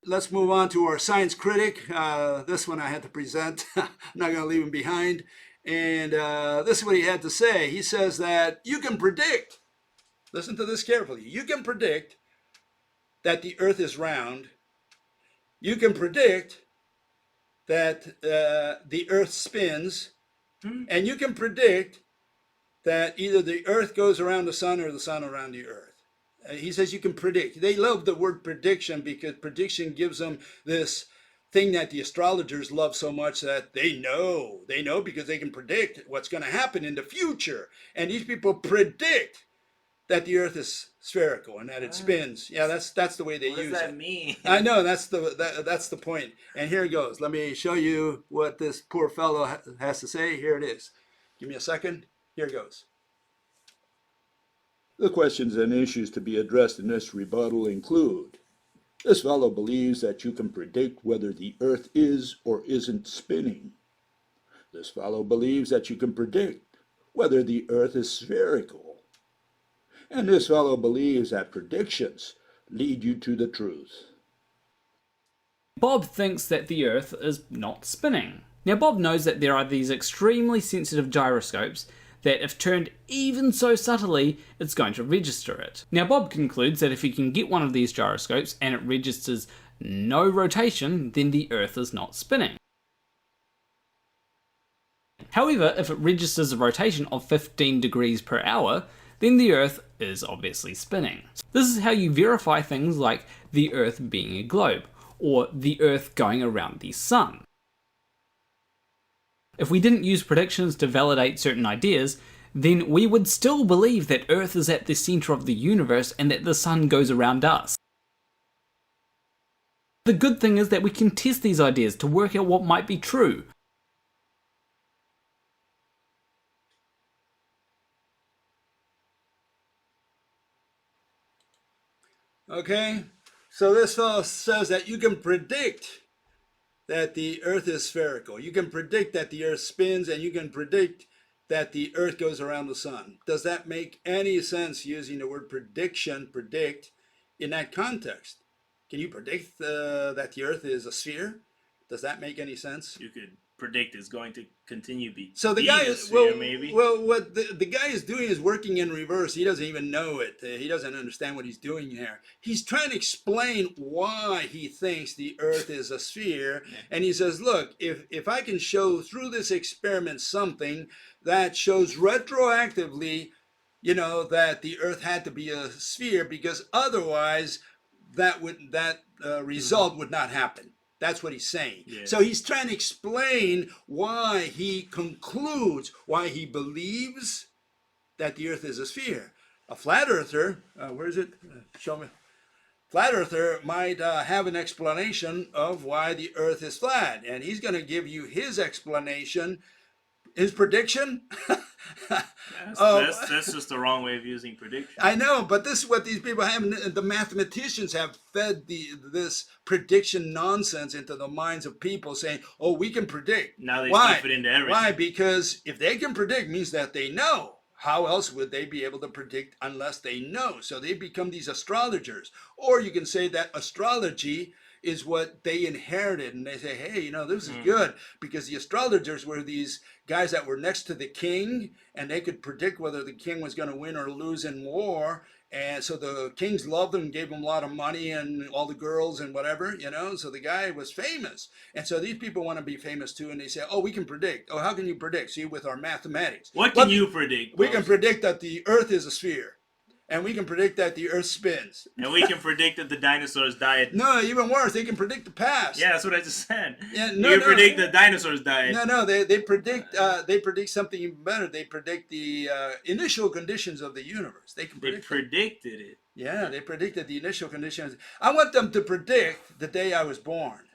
let's move on to our science critic. This one I had to present. I'm not going to leave him behind. And this is what he had to say. He says that you can predict, listen to this carefully, you can predict that the earth is round. You can predict that the earth spins. And you can predict that either the earth goes around the sun or the sun around the earth. He says you can predict. They love the word prediction because prediction gives them this thing that the astrologers love so much, that they know because they can predict what's going to happen in the future. And these people predict that the earth is spherical and that it spins. Yeah, that's the way they use it. What does that mean? I know, that's the point. And here it goes. Let me show you what this poor fellow has to say. Here it is. Give me a second. Here it goes. The questions and issues to be addressed in this rebuttal include: this fellow believes that you can predict whether the earth is or isn't spinning. This fellow believes that you can predict whether the earth is spherical. And this fellow believes that predictions lead you to the truth. Bob thinks that the earth is not spinning. Now Bob knows that there are these extremely sensitive gyroscopes that if turned even so subtly, it's going to register it. Now Bob concludes that if he can get one of these gyroscopes and it registers no rotation, then the earth is not spinning. However, if it registers a rotation of 15 degrees per hour, then the earth is obviously spinning. This is how you verify things like the earth being a globe, or the earth going around the sun. If we didn't use predictions to validate certain ideas, then we would still believe that Earth is at the center of the universe and that the sun goes around us. The good thing is that we can test these ideas to work out what might be true. Okay, so this fellow says that you can predict that the earth is spherical. You can predict that the earth spins, and you can predict that the earth goes around the sun. Does that make any sense using the word prediction, predict, in that context? Can you predict that the earth is a sphere? Does that make any sense? You could predict it's going to continue be. So the being guy a is sphere, maybe. well. What the guy is doing is working in reverse. He doesn't even know it. He doesn't understand what he's doing here. He's trying to explain why he thinks the Earth is a sphere, and he says, "Look, if I can show through this experiment something that shows retroactively, that the Earth had to be a sphere, because otherwise that result would not happen." That's what he's saying. Yeah. So he's trying to explain why he concludes, why he believes that the earth is a sphere. A flat earther, where is it? Show me. Flat earther might have an explanation of why the earth is flat, and he's going to give you his explanation, his prediction. That's just the wrong way of using prediction. I know, but this is what these people have. The mathematicians have fed this prediction nonsense into the minds of people, saying, "Oh, we can predict." Now they Why? stuff it into everything. Why? Because if they can predict, means that they know. How else would they be able to predict unless they know? So they become these astrologers. Or you can say that astrology is what they inherited, and they say, "Hey, this is good," because the astrologers were these guys that were next to the king, and they could predict whether the king was going to win or lose in war. And so the kings loved him, gave him a lot of money and all the girls and whatever, so the guy was famous. And so these people want to be famous too, and they say, "Oh, we can predict." "Oh, how can you predict?" "See, with our mathematics." What can you predict? We can predict that the earth is a sphere. And we can predict that the earth spins. And we can predict that the dinosaurs died. No, even worse, they can predict the past. Yeah, that's what I just said. Yeah, you can predict the dinosaurs died. No, they predict something even better. They predict the initial conditions of the universe. They predicted it. Yeah, they predicted the initial conditions. I want them to predict the day I was born.